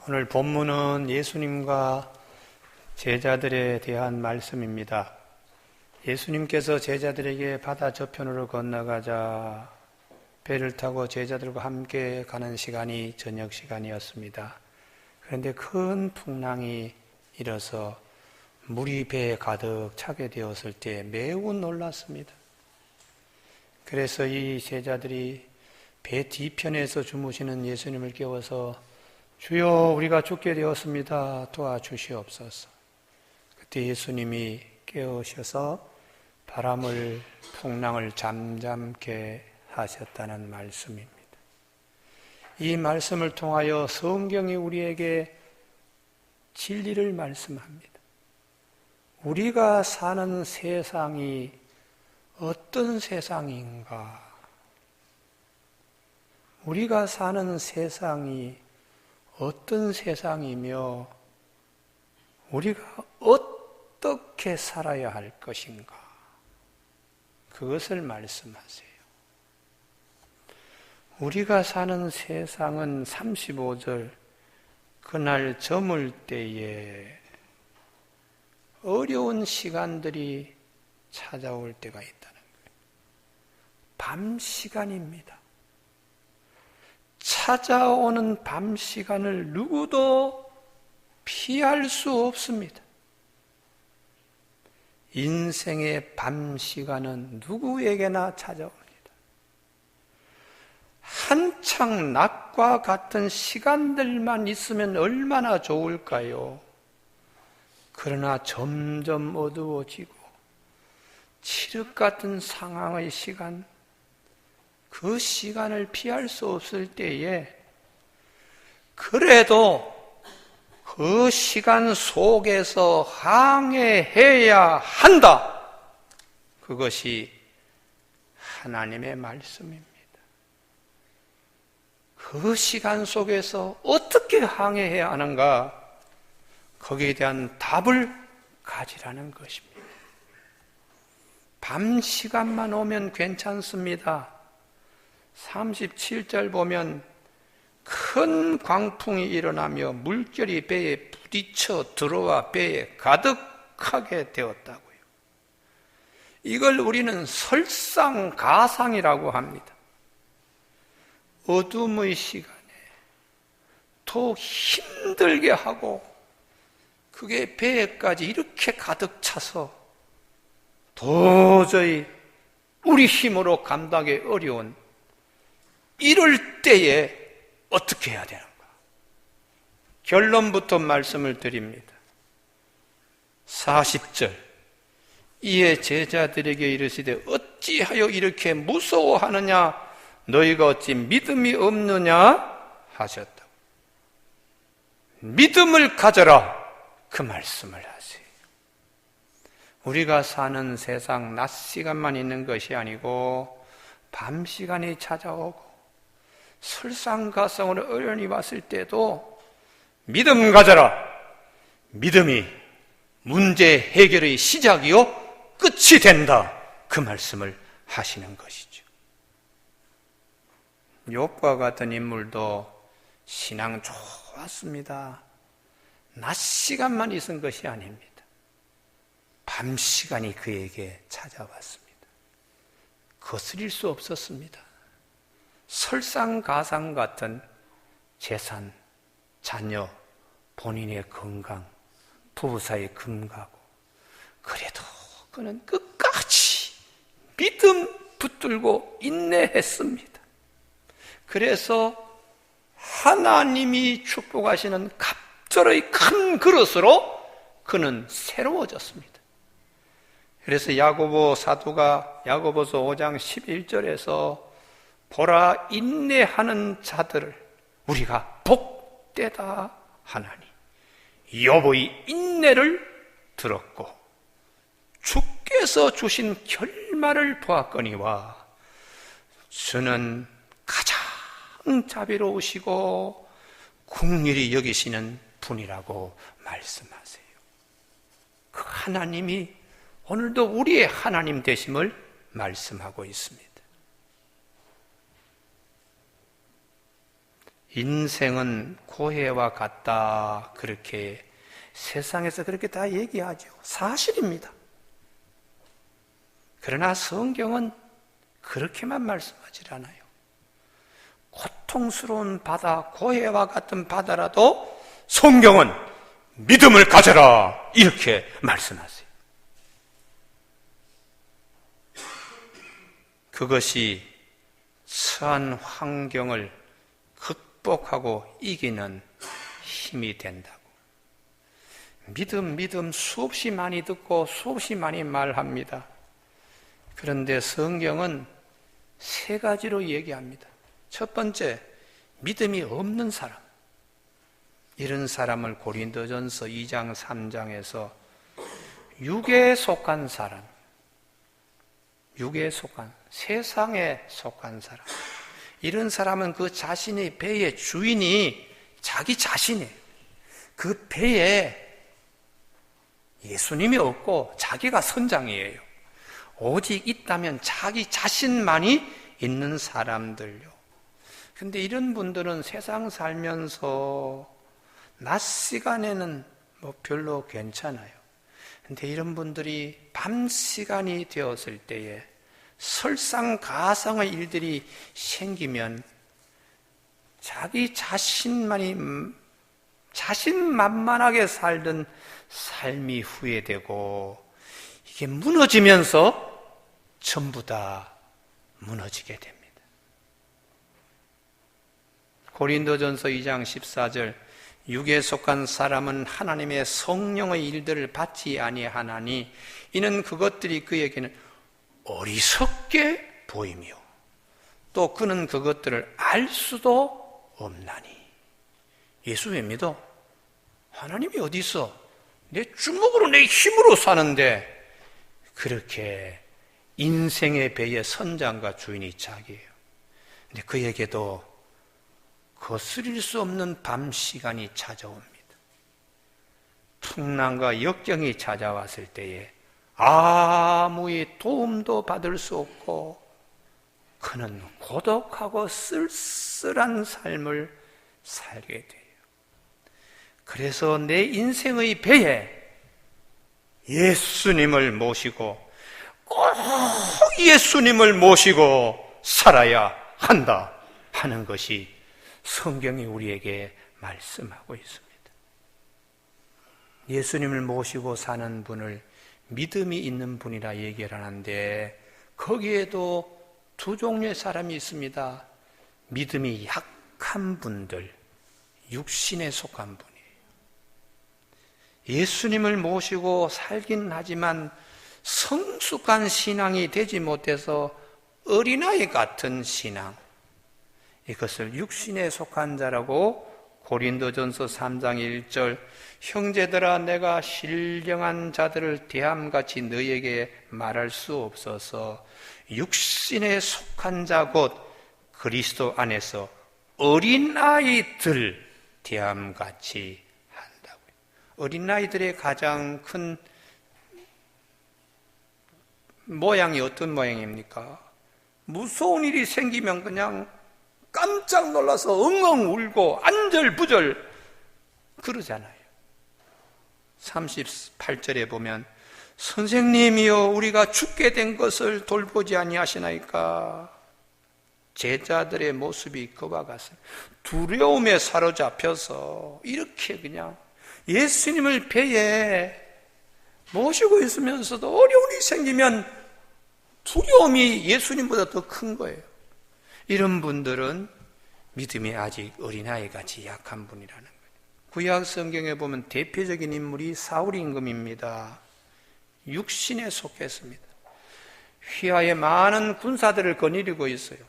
오늘 본문은 예수님과 제자들에 대한 말씀입니다. 예수님께서 제자들에게 바다 저편으로 건너가자 배를 타고 제자들과 함께 가는 시간이 저녁 시간이었습니다. 그런데 큰 풍랑이 일어서 물이 배에 가득 차게 되었을 때 매우 놀랐습니다. 그래서 이 제자들이 배 뒤편에서 주무시는 예수님을 깨워서 주여 우리가 죽게 되었습니다. 도와주시옵소서. 그때 예수님이 깨우셔서 바람을 풍랑을 잠잠케 하셨다는 말씀입니다. 이 말씀을 통하여 성경이 우리에게 진리를 말씀합니다. 우리가 사는 세상이 어떤 세상인가? 우리가 사는 세상이 어떤 세상이며 우리가 어떻게 살아야 할 것인가? 그것을 말씀하세요. 우리가 사는 세상은 35절 그날 저물 때에 어려운 시간들이 찾아올 때가 있다는 거예요. 밤 시간입니다. 찾아오는 밤 시간을 누구도 피할 수 없습니다. 인생의 밤 시간은 누구에게나 찾아옵니다. 한창 낮과 같은 시간들만 있으면 얼마나 좋을까요? 그러나 점점 어두워지고 칠흑 같은 상황의 시간, 그 시간을 피할 수 없을 때에 그래도 그 시간 속에서 항해해야 한다. 그것이 하나님의 말씀입니다. 그 시간 속에서 어떻게 항해해야 하는가? 거기에 대한 답을 가지라는 것입니다. 밤 시간만 오면 괜찮습니다. 37절 보면 큰 광풍이 일어나며 물결이 배에 부딪혀 들어와 배에 가득하게 되었다고요. 이걸 우리는 설상가상이라고 합니다. 어둠의 시간에 더 힘들게 하고 그게 배에까지 이렇게 가득 차서 도저히 우리 힘으로 감당하기 어려운 이럴 때에 어떻게 해야 되는가? 결론부터 말씀을 드립니다. 40절 이에 제자들에게 이르시되 어찌하여 이렇게 무서워하느냐? 너희가 어찌 믿음이 없느냐? 하셨다고. 믿음을 가져라 그 말씀을 하세요. 우리가 사는 세상 낮 시간만 있는 것이 아니고 밤 시간이 찾아오고 설상가상으로 어려움이 왔을 때도 믿음 가져라. 믿음이 문제 해결의 시작이요 끝이 된다. 그 말씀을 하시는 것이죠. 욥과 같은 인물도 신앙 좋았습니다. 낮 시간만 있은 것이 아닙니다. 밤 시간이 그에게 찾아왔습니다. 거스릴 수 없었습니다. 설상가상 같은 재산, 자녀, 본인의 건강, 부부 사이의 금가고 그래도 그는 끝까지 믿음 붙들고 인내했습니다. 그래서 하나님이 축복하시는 갑절의 큰 그릇으로 그는 새로워졌습니다. 그래서 야고보 사도가 야고보서 5장 11절에서 보라 인내하는 자들을 우리가 복되다 하나니 욥의 인내를 들었고 주께서 주신 결말을 보았거니와 주는 가장 자비로우시고 긍휼히 여기시는 분이라고 말씀하세요. 그 하나님이 오늘도 우리의 하나님 되심을 말씀하고 있습니다. 인생은 고해와 같다. 그렇게 세상에서 그렇게 다 얘기하죠. 사실입니다. 그러나 성경은 그렇게만 말씀하지 않아요. 고통스러운 바다, 고해와 같은 바다라도 성경은 믿음을 가져라 이렇게 말씀하세요. 그것이 처한 환경을 극복하고 이기는 힘이 된다고. 믿음 수없이 많이 듣고 수없이 많이 말합니다. 그런데 성경은 세 가지로 얘기합니다. 첫 번째, 믿음이 없는 사람. 이런 사람을 고린도전서 2장 3장에서 육에 속한 사람, 육에 속한, 세상에 속한 사람. 이런 사람은 그 자신의 배의 주인이 자기 자신이에요. 그 배에 예수님이 없고 자기가 선장이에요. 오직 있다면 자기 자신만이 있는 사람들요. 근데 이런 분들은 세상 살면서 낮 시간에는 별로 괜찮아요. 근데 이런 분들이 밤 시간이 되었을 때에 설상가상의 일들이 생기면 자기 자신만이 자신만만하게 살던 삶이 후회되고 이게 무너지면서 전부 다 무너지게 됩니다. 고린도전서 2장 14절 육에 속한 사람은 하나님의 성령의 일들을 받지 아니하나니 이는 그것들이 그에게는 어리석게 보이며 또 그는 그것들을 알 수도 없나니. 예수 왜 믿어? 하나님이 어디 있어? 내 주먹으로 내 힘으로 사는데. 그렇게 인생의 배의 선장과 주인이 자기예요. 근데 그에게도 거스릴 수 없는 밤 시간이 찾아옵니다. 풍랑과 역경이 찾아왔을 때에 아무의 도움도 받을 수 없고 그는 고독하고 쓸쓸한 삶을 살게 돼요. 그래서 내 인생의 배에 예수님을 모시고 꼭 예수님을 모시고 살아야 한다 하는 것이 성경이 우리에게 말씀하고 있습니다. 예수님을 모시고 사는 분을 믿음이 있는 분이라 얘기를 하는데 거기에도 두 종류의 사람이 있습니다. 믿음이 약한 분들, 육신에 속한 분이에요. 예수님을 모시고 살긴 하지만 성숙한 신앙이 되지 못해서 어린아이 같은 신앙, 이것을 육신에 속한 자라고 고린도전서 3장 1절 형제들아 내가 신령한 자들을 대함같이 너희에게 말할 수 없어서 육신에 속한 자 곧 그리스도 안에서 어린아이들 대함같이 한다고요. 어린아이들의 가장 큰 모양이 어떤 모양입니까? 무서운 일이 생기면 그냥 깜짝 놀라서 엉엉 울고 안절부절 그러잖아요. 38절에 보면 선생님이여 우리가 죽게 된 것을 돌보지 아니하시나이까. 제자들의 모습이 그와 같습니다. 두려움에 사로잡혀서 이렇게 그냥 예수님을 배에 모시고 있으면서도 어려움이 생기면 두려움이 예수님보다 더 큰 거예요. 이런 분들은 믿음이 아직 어린아이같이 약한 분이라는 거예요. 구약 성경에 보면 대표적인 인물이 사울 임금입니다. 육신에 속했습니다. 휘하에 많은 군사들을 거느리고 있어요.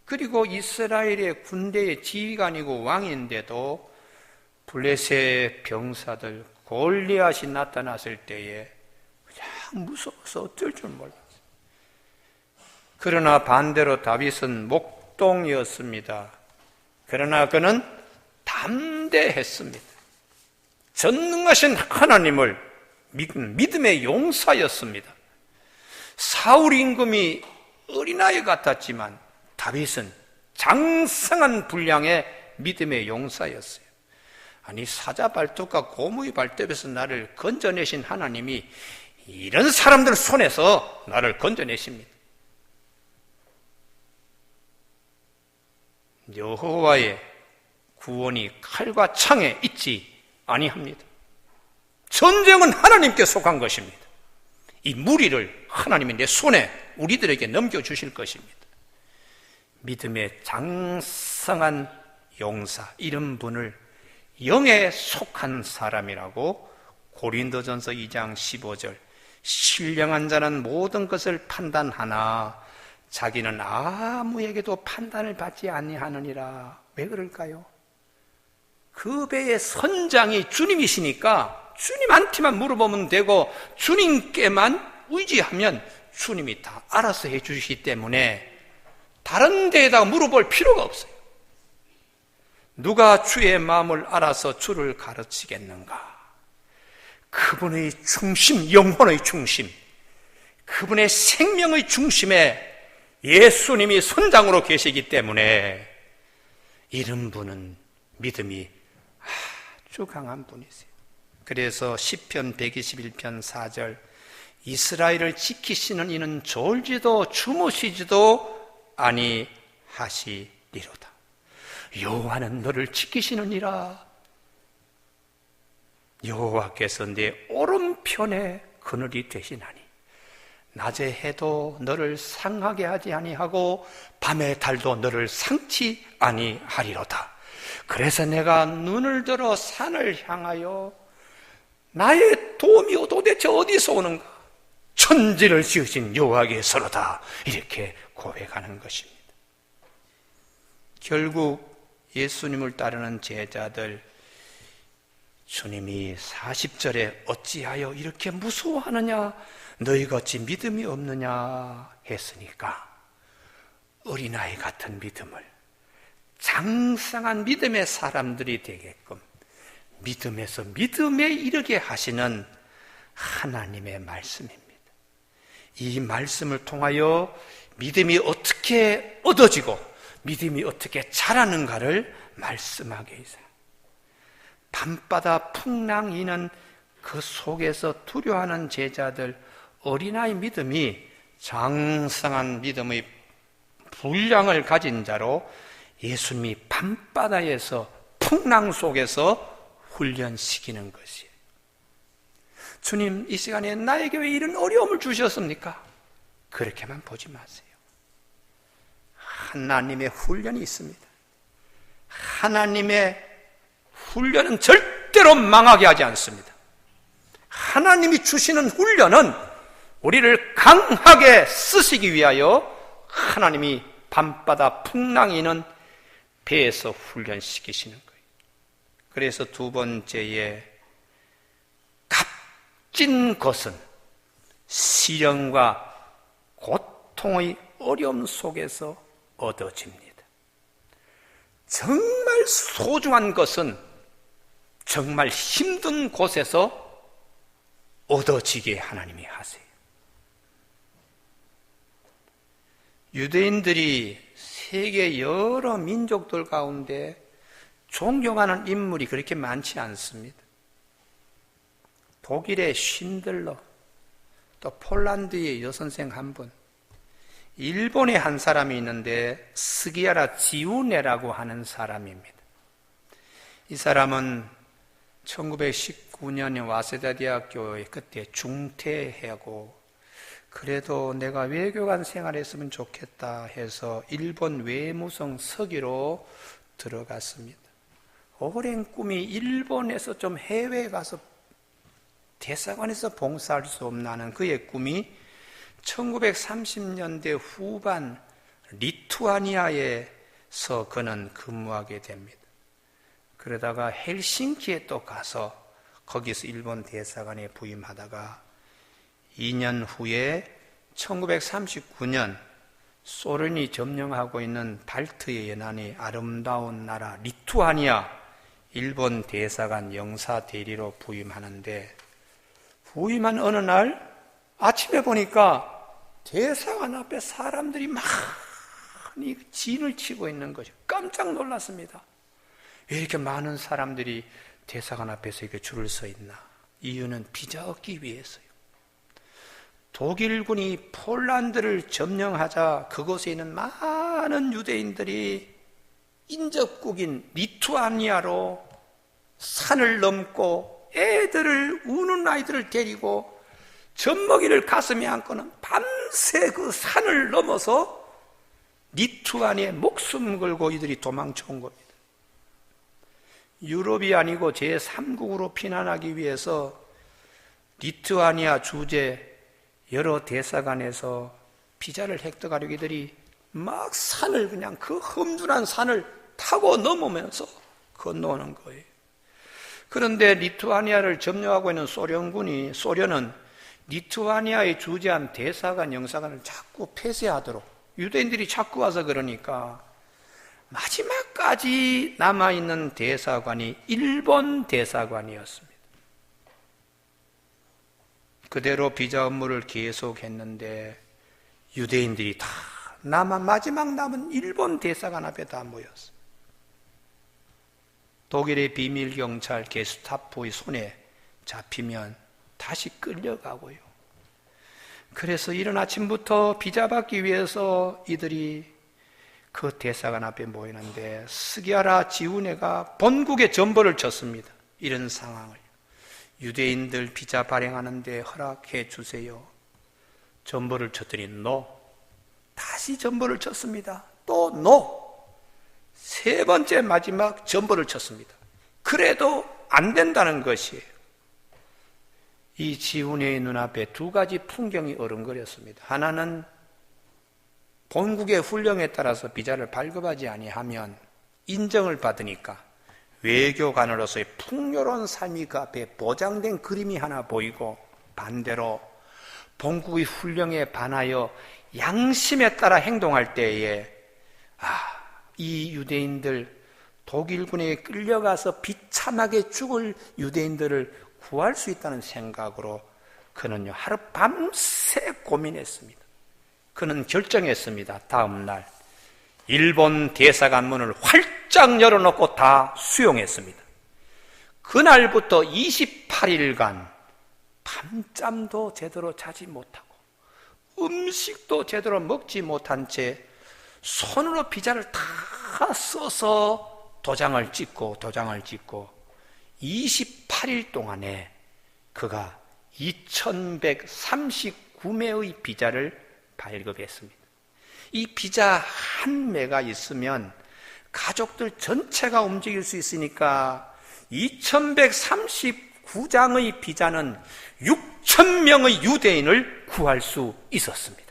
그리고 이스라엘의 군대의 지휘관이고 왕인데도 블레셋 병사들 골리앗이 나타났을 때에 그냥 무서워서 어쩔 줄 몰랐어요. 그러나 반대로 다윗은 목동이었습니다. 그러나 그는 담대했습니다. 전능하신 하나님을 믿는 믿음의 용사였습니다. 사울 임금이 어린아이 같았지만 다윗은 장성한 분량의 믿음의 용사였어요. 아니, 사자 발톱과 고무의 발톱에서 나를 건져내신 하나님이 이런 사람들 손에서 나를 건져내십니다. 여호와의 구원이 칼과 창에 있지 아니합니다. 전쟁은 하나님께 속한 것입니다. 이 무리를 하나님이 내 손에 우리들에게 넘겨주실 것입니다. 믿음의 장성한 용사, 이런 분을 영에 속한 사람이라고 고린도전서 2장 15절, 신령한 자는 모든 것을 판단하나 자기는 아무에게도 판단을 받지 아니하느니라. 왜 그럴까요? 그 배의 선장이 주님이시니까 주님한테만 물어보면 되고 주님께만 의지하면 주님이 다 알아서 해주시기 때문에 다른 데에다가 물어볼 필요가 없어요. 누가 주의 마음을 알아서 주를 가르치겠는가? 그분의 중심, 영혼의 중심, 그분의 생명의 중심에 예수님이 선장으로 계시기 때문에 이런 분은 믿음이 아주 강한 분이세요. 그래서 시편 121편 4절, 이스라엘을 지키시는 이는 졸지도 주무시지도 아니하시리로다. 여호와는 너를 지키시느니라. 여호와께서 내 오른편에 그늘이 되시나니 낮에 해도 너를 상하게 하지 아니하고 밤에 달도 너를 상치 아니하리로다. 그래서 내가 눈을 들어 산을 향하여 나의 도움이 도대체 어디서 오는가? 천지를 지으신 여호와께서로다. 이렇게 고백하는 것입니다. 결국 예수님을 따르는 제자들, 주님이 40절에 어찌하여 이렇게 무서워하느냐, 너희가 어찌 믿음이 없느냐 했으니까 어린아이 같은 믿음을 장성한 믿음의 사람들이 되게끔 믿음에서 믿음에 이르게 하시는 하나님의 말씀입니다. 이 말씀을 통하여 믿음이 어떻게 얻어지고 믿음이 어떻게 자라는가를 말씀하게 해서 밤바다 풍랑이는 그 속에서 두려워하는 제자들, 어린아이 믿음이 장성한 믿음의 분량을 가진 자로 예수님이 밤바다에서 풍랑 속에서 훈련시키는 것이에요. 주님, 이 시간에 나에게 왜 이런 어려움을 주셨습니까? 그렇게만 보지 마세요. 하나님의 훈련이 있습니다. 하나님의 훈련은 절대로 망하게 하지 않습니다. 하나님이 주시는 훈련은 우리를 강하게 쓰시기 위하여 하나님이 밤바다 풍랑이는 배에서 훈련시키시는 거예요. 그래서 두 번째에 값진 것은 시련과 고통의 어려움 속에서 얻어집니다. 정말 소중한 것은 정말 힘든 곳에서 얻어지게 하나님이 하세요. 유대인들이 세계 여러 민족들 가운데 존경하는 인물이 그렇게 많지 않습니다. 독일의 쉰들러, 또 폴란드의 여선생 한 분, 일본에 한 사람이 있는데 스기야라 지우네라고 하는 사람입니다. 이 사람은 1919년에 와세다 대학교에 그때 중퇴하고 그래도 내가 외교관 생활했으면 좋겠다 해서 일본 외무성 서기로 들어갔습니다. 오랜 꿈이 일본에서 좀 해외에 가서 대사관에서 봉사할 수 없나는 그의 꿈이 1930년대 후반 리투아니아에서 그는 근무하게 됩니다. 그러다가 헬싱키에 또 가서 거기서 일본 대사관에 부임하다가 2년 후에 1939년 소련이 점령하고 있는 발트의 연안의 아름다운 나라 리투아니아 일본 대사관 영사 대리로 부임하는데 부임한 어느 날 아침에 보니까 대사관 앞에 사람들이 막 많이 진을 치고 있는 것이 깜짝 놀랐습니다. 왜 이렇게 많은 사람들이 대사관 앞에서 이렇게 줄을 서 있나? 이유는 비자 얻기 위해서요. 독일군이 폴란드를 점령하자 그곳에 있는 많은 유대인들이 인접국인 리투아니아로 산을 넘고 애들을 우는 아이들을 데리고 젖먹이를 가슴에 안고는 밤새 그 산을 넘어서 리투아니아에 목숨 걸고 이들이 도망쳐온 겁니다. 유럽이 아니고 제3국으로 피난하기 위해서 리투아니아 주재 여러 대사관에서 비자를 획득하려고 이들이 막 산을 그냥 그 험준한 산을 타고 넘으면서 건너오는 거예요. 그런데 리투아니아를 점령하고 있는 소련은 리투아니아에 주재한 대사관, 영사관을 자꾸 폐쇄하도록 유대인들이 자꾸 와서 그러니까 마지막까지 남아있는 대사관이 일본 대사관이었습니다. 그대로 비자 업무를 계속했는데 유대인들이 다 마지막 남은 일본 대사관 앞에 다 모였어요. 독일의 비밀경찰 게스타포의 손에 잡히면 다시 끌려가고요. 그래서 이른 아침부터 비자 받기 위해서 이들이 그 대사관 앞에 모이는데 스기야라 지우네가 본국에 전보를 쳤습니다. 이런 상황을. 유대인들 비자 발행하는데 허락해 주세요. 전보를 쳤더니 노. 다시 전보를 쳤습니다. 또 노. 세 번째 마지막 전보를 쳤습니다. 그래도 안 된다는 것이에요. 이 지훈의 눈앞에 두 가지 풍경이 어른거렸습니다. 하나는 본국의 훈령에 따라서 비자를 발급하지 아니하면 인정을 받으니까 외교관으로서의 풍요로운 삶이 그 앞에 보장된 그림이 하나 보이고, 반대로 본국의 훈령에 반하여 양심에 따라 행동할 때에 이 유대인들, 독일군에 끌려가서 비참하게 죽을 유대인들을 구할 수 있다는 생각으로 그는요 하루 밤새 고민했습니다. 그는 결정했습니다. 다음 날 일본 대사관 문을 활짝 열어놓고 다 수용했습니다. 그날부터 28일간 밤잠도 제대로 자지 못하고 음식도 제대로 먹지 못한 채 손으로 비자를 다 써서 도장을 찍고 28일 동안에 그가 2139매의 비자를 발급했습니다. 이 비자 한 매가 있으면 가족들 전체가 움직일 수 있으니까 2139장의 비자는 6,000명의 유대인을 구할 수 있었습니다.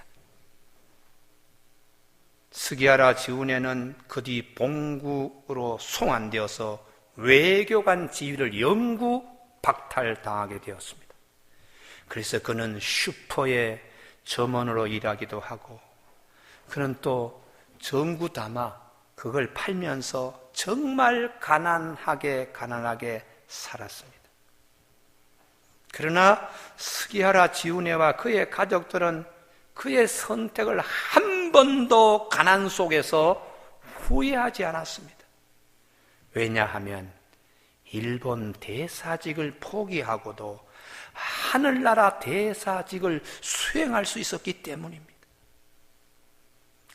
스기야라 지훈에는 그 뒤 본국으로 송환되어서 외교관 지위를 영구 박탈당하게 되었습니다. 그래서 그는 슈퍼의 점원으로 일하기도 하고, 그는 또 전구 담아 그걸 팔면서 정말 가난하게 살았습니다. 그러나 스기야라 지훈에와 그의 가족들은 그의 선택을 한 번도 가난 속에서 후회하지 않았습니다. 왜냐하면 일본 대사직을 포기하고도 하늘나라 대사직을 수행할 수 있었기 때문입니다.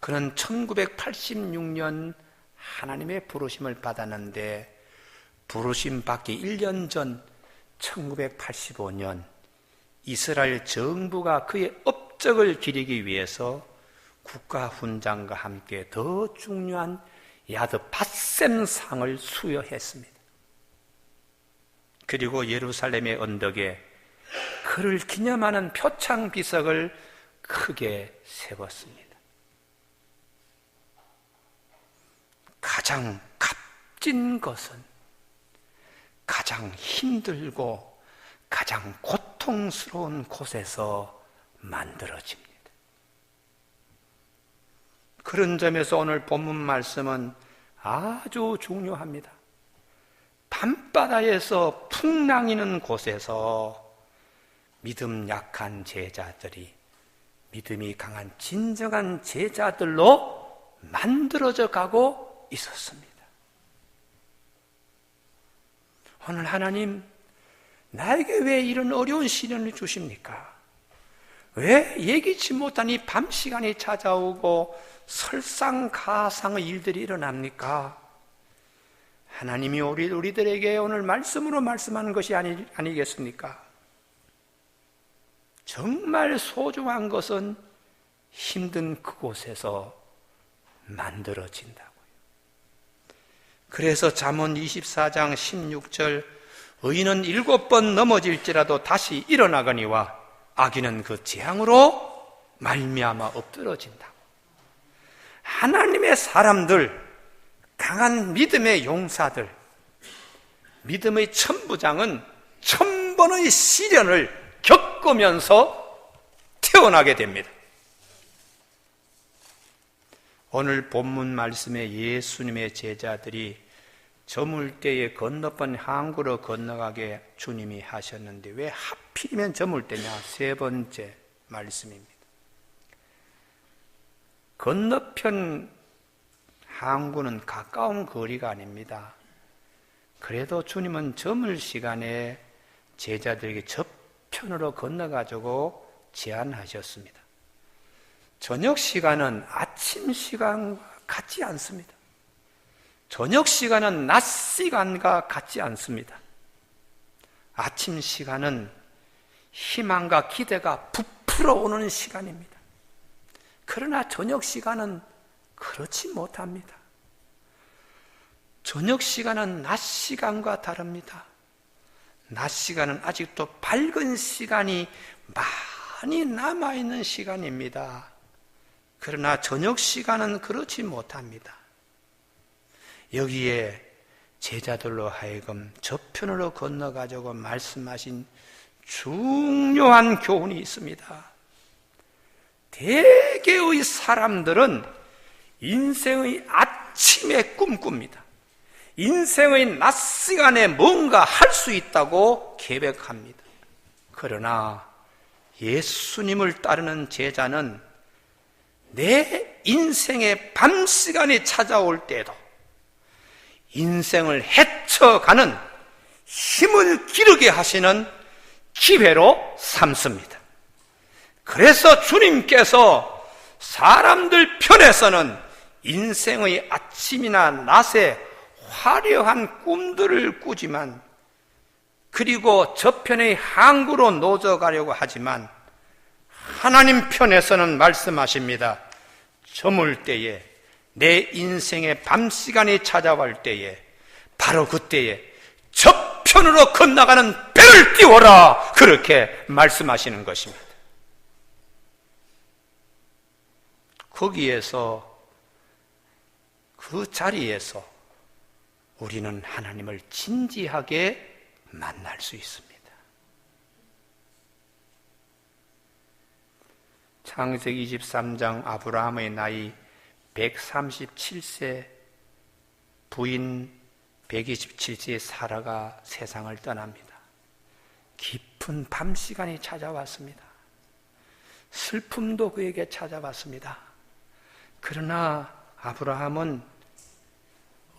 그는 1986년 하나님의 부르심을 받았는데, 부르심 받기 1년 전 1985년 이스라엘 정부가 그의 업적을 기리기 위해서 국가훈장과 함께 더 중요한 야드 밧셈상을 수여했습니다. 그리고 예루살렘의 언덕에 그를 기념하는 표창 비석을 크게 세웠습니다. 가장 값진 것은 가장 힘들고 가장 고통스러운 곳에서 만들어집니다. 그런 점에서 오늘 본문 말씀은 아주 중요합니다. 밤바다에서 풍랑이는 곳에서 믿음 약한 제자들이 믿음이 강한 진정한 제자들로 만들어져 가고 있었습니다. 오늘 하나님, 나에게 왜 이런 어려운 시련을 주십니까? 왜 예기치 못한 이 밤 시간이 찾아오고 설상가상의 일들이 일어납니까? 하나님이 우리들에게 오늘 말씀으로 말씀하는 것이 아니겠습니까? 정말 소중한 것은 힘든 그곳에서 만들어진다고요. 그래서 잠언 24장 16절, 의인은 7번 넘어질지라도 다시 일어나거니와 악인은 그 재앙으로 말미암아 엎드러진다. 하나님의 사람들, 강한 믿음의 용사들, 믿음의 천부장은 1000번의 시련을 겪으면서 태어나게 됩니다. 오늘 본문 말씀에 예수님의 제자들이 저물 때에 건너편 항구로 건너가게 주님이 하셨는데 왜 하필이면 저물 때냐? 세 번째 말씀입니다. 건너편 항구는 가까운 거리가 아닙니다. 그래도 주님은 저물 시간에 제자들에게 저편으로 건너가지고 제안하셨습니다. 저녁 시간은 아침 시간과 같지 않습니다. 저녁 시간은 낮 시간과 같지 않습니다. 아침 시간은 희망과 기대가 부풀어 오는 시간입니다. 그러나 저녁 시간은 그렇지 못합니다. 저녁 시간은 낮 시간과 다릅니다. 낮 시간은 아직도 밝은 시간이 많이 남아있는 시간입니다. 그러나 저녁 시간은 그렇지 못합니다. 여기에 제자들로 하여금 저편으로 건너가자고 말씀하신 중요한 교훈이 있습니다. 대개의 사람들은 인생의 아침에 꿈꿉니다. 인생의 낮 시간에 뭔가 할 수 있다고 계획합니다. 그러나 예수님을 따르는 제자는 내 인생의 밤 시간이 찾아올 때에도 인생을 헤쳐가는 힘을 기르게 하시는 기회로 삼습니다. 그래서 주님께서 사람들 편에서는 인생의 아침이나 낮에 화려한 꿈들을 꾸지만, 그리고 저편의 항구로 노져가려고 하지만, 하나님 편에서는 말씀하십니다. 저물 때에, 내 인생의 밤 시간이 찾아올 때에, 바로 그때에 저편으로 건너가는 배를 띄워라, 그렇게 말씀하시는 것입니다. 거기에서, 그 자리에서 우리는 하나님을 진지하게 만날 수 있습니다. 창세기 23장 아브라함의 나이 137세, 부인 127세의 사라가 세상을 떠납니다. 깊은 밤 시간이 찾아왔습니다. 슬픔도 그에게 찾아왔습니다. 그러나 아브라함은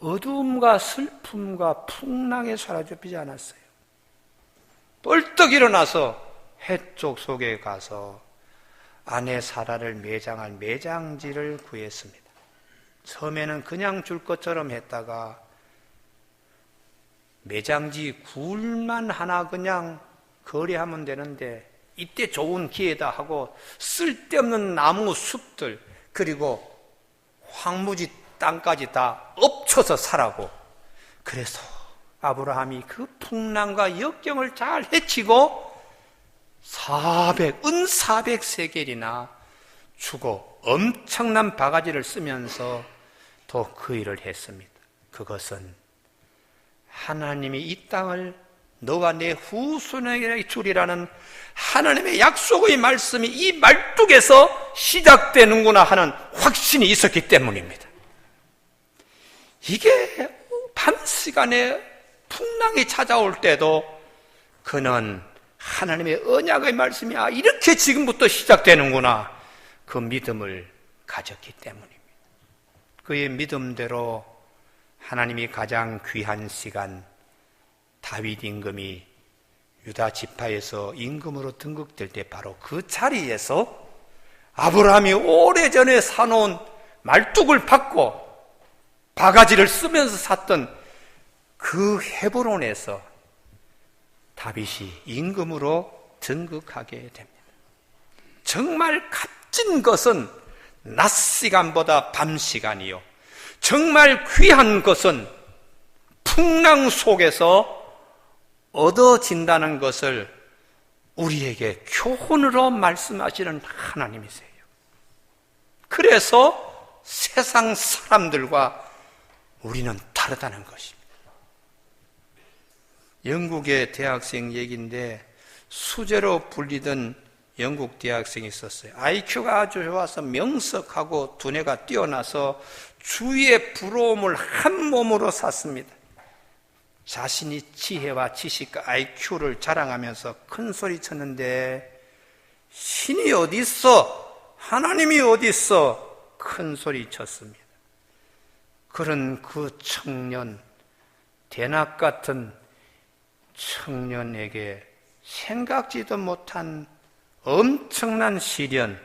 어두움과 슬픔과 풍랑에 사로잡히지 않았어요. 벌떡 일어나서 해쪽 속에 가서 아내 사라를 매장할 매장지를 구했습니다. 처음에는 그냥 줄 것처럼 했다가 매장지 굴만 하나 그냥 거래하면 되는데 이때 좋은 기회다 하고 쓸데없는 나무 숲들, 그리고 황무지 땅까지 다 엎쳐서 사라고. 그래서 아브라함이 그 풍랑과 역경을 잘 헤치고 400세겔이나 주고 엄청난 바가지를 쓰면서 또 그 일을 했습니다. 그것은 하나님이 이 땅을 너와 내 후손에게 주리라는 하나님의 약속의 말씀이 이 말뚝에서 시작되는구나 하는 확신이 있었기 때문입니다. 이게 밤 시간에 풍랑이 찾아올 때도 그는 하나님의 언약의 말씀이 이렇게 지금부터 시작되는구나, 그 믿음을 가졌기 때문입니다. 그의 믿음대로 하나님이 가장 귀한 시간 다윗 임금이 유다 지파에서 임금으로 등극될 때 바로 그 자리에서 아브라함이 오래전에 사놓은 말뚝을 받고 바가지를 쓰면서 샀던 그 헤브론에서 다윗이 임금으로 등극하게 됩니다. 정말 값진 것은 낮 시간보다 밤 시간이요, 정말 귀한 것은 풍랑 속에서 얻어진다는 것을 우리에게 교훈으로 말씀하시는 하나님이세요. 그래서 세상 사람들과 우리는 다르다는 것입니다. 영국의 대학생 얘기인데, 수재로 불리던 영국 대학생이 있었어요. IQ가 아주 좋아서 명석하고 두뇌가 뛰어나서 주위의 부러움을 한 몸으로 샀습니다. 자신이 지혜와 지식과 IQ를 자랑하면서 큰 소리 쳤는데, 신이 어디 있어? 하나님이 어디 있어? 큰 소리 쳤습니다. 그런 그 청년, 대낮 같은 청년에게 생각지도 못한 엄청난 시련,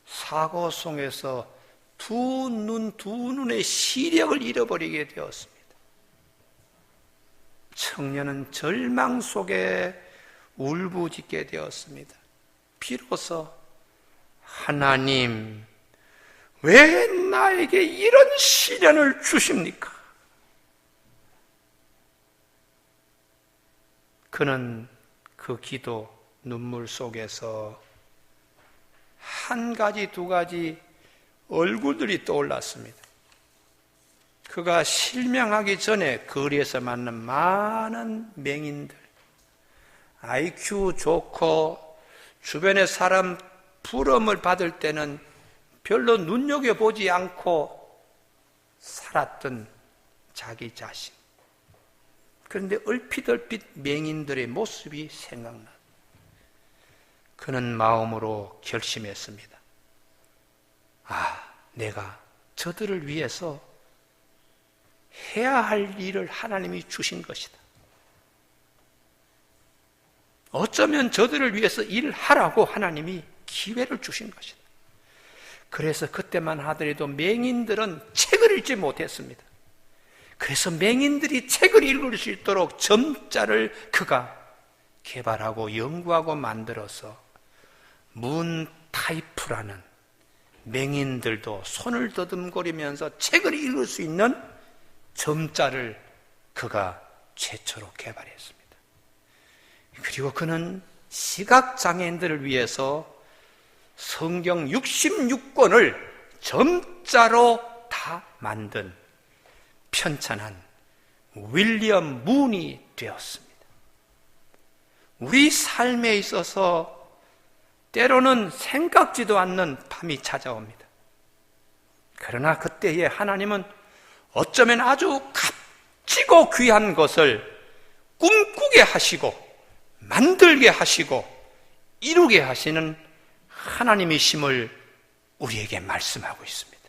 사고 속에서 두 눈의 시력을 잃어버리게 되었습니다. 청년은 절망 속에 울부짖게 되었습니다. 비로소 하나님, 왜 나에게 이런 시련을 주십니까? 그는 그 기도, 눈물 속에서 한 가지, 두 가지 얼굴들이 떠올랐습니다. 그가 실명하기 전에 거리에서 만난 많은 맹인들, IQ 좋고 주변의 사람 부러움을 받을 때는 별로 눈여겨보지 않고 살았던 자기 자신. 그런데 얼핏 맹인들의 모습이 생각나. 그는 마음으로 결심했습니다. 내가 저들을 위해서 해야 할 일을 하나님이 주신 것이다. 어쩌면 저들을 위해서 일을 하라고 하나님이 기회를 주신 것이다. 그래서 그때만 하더라도 맹인들은 책을 읽지 못했습니다. 그래서 맹인들이 책을 읽을 수 있도록 점자를 그가 개발하고 연구하고 만들어서 문타이프라는, 맹인들도 손을 더듬거리면서 책을 읽을 수 있는 점자를 그가 최초로 개발했습니다. 그리고 그는 시각장애인들을 위해서 성경 66권을 점자로 다 만든 편찬한 윌리엄 문이 되었습니다. 우리 삶에 있어서 때로는 생각지도 않는 밤이 찾아옵니다. 그러나 그때에 하나님은 어쩌면 아주 값지고 귀한 것을 꿈꾸게 하시고 만들게 하시고 이루게 하시는 하나님이심을 우리에게 말씀하고 있습니다.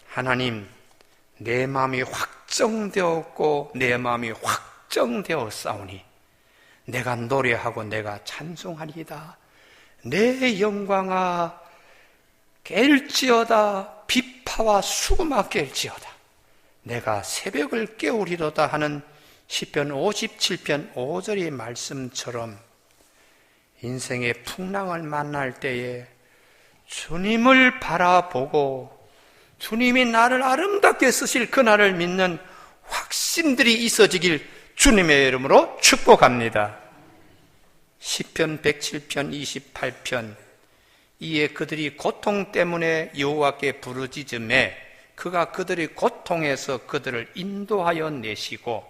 하나님, 내 마음이 확정되었고 내 마음이 확정되었사오니 내가 노래하고 내가 찬송하리이다. 내 영광아 깰지어다. 비파와 수금아 깰지어다. 내가 새벽을 깨우리로다 하는 시편 57편 5절의 말씀처럼 인생의 풍랑을 만날 때에 주님을 바라보고 주님이 나를 아름답게 쓰실 그날을 믿는 확신들이 있어지길 주님의 이름으로 축복합니다. 시편 107편 28편 이에 그들이 고통 때문에 여호와께 부르짖음에 그가 그들의 고통에서 그들을 인도하여 내시고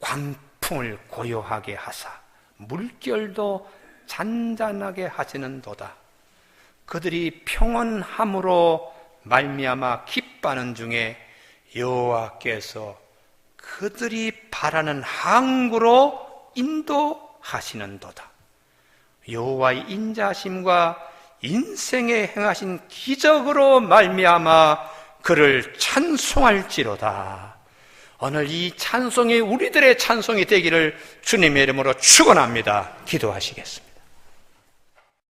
광풍을 고요하게 하사 물결도 잔잔하게 하시는도다. 그들이 평온함으로 말미암아 기뻐하는 중에 여호와께서 그들이 바라는 항구로 인도하시는도다. 여호와의 인자심과 인생에 행하신 기적으로 말미암아 그를 찬송할지로다. 오늘 이 찬송이 우리들의 찬송이 되기를 주님의 이름으로 축원합니다. 기도하시겠습니다.